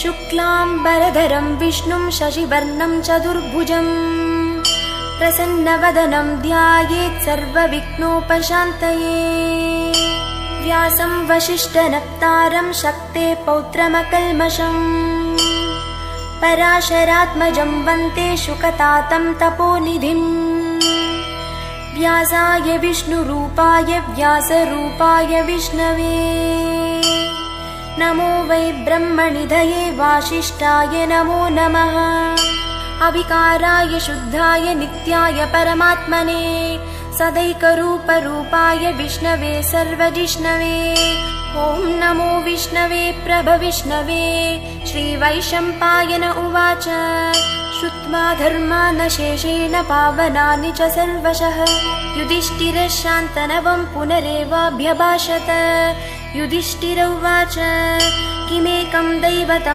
शुक्लाम्बरधरं विष्णुं शशिवर्णं चतुर्भुजं प्रसन्नवदनं ध्यायेत् सर्वविघ्नोपशान्तये। व्यासं वसिष्ठनप्तारं शक्तेः पौत्रमकल्मषम् पराशरात्मजं वन्दे शुकतातं तपोनिधिम्। व्यासाय विष्णुरूपाय व्यासरूपाय विष्णवे नमो वै ब्रह्मनिधये वासिष्ठाय नमो नमः। अविकाराय शुद्धाय नित्याय परमात्मने सदैकरूपरूपाय विष्णवे सर्वजिष्णवे। ॐ नमो विष्णवे प्रभविष्णवे। श्रीवैशम्पायन उवाच श्रुत्वा धर्मान् शेषेण पावनानि च सर्वशः युधिष्ठिरः शान्तनवं पुनरेवाभ्यभाषत। युधिष्ठिर उवाच किमेकं दैवतं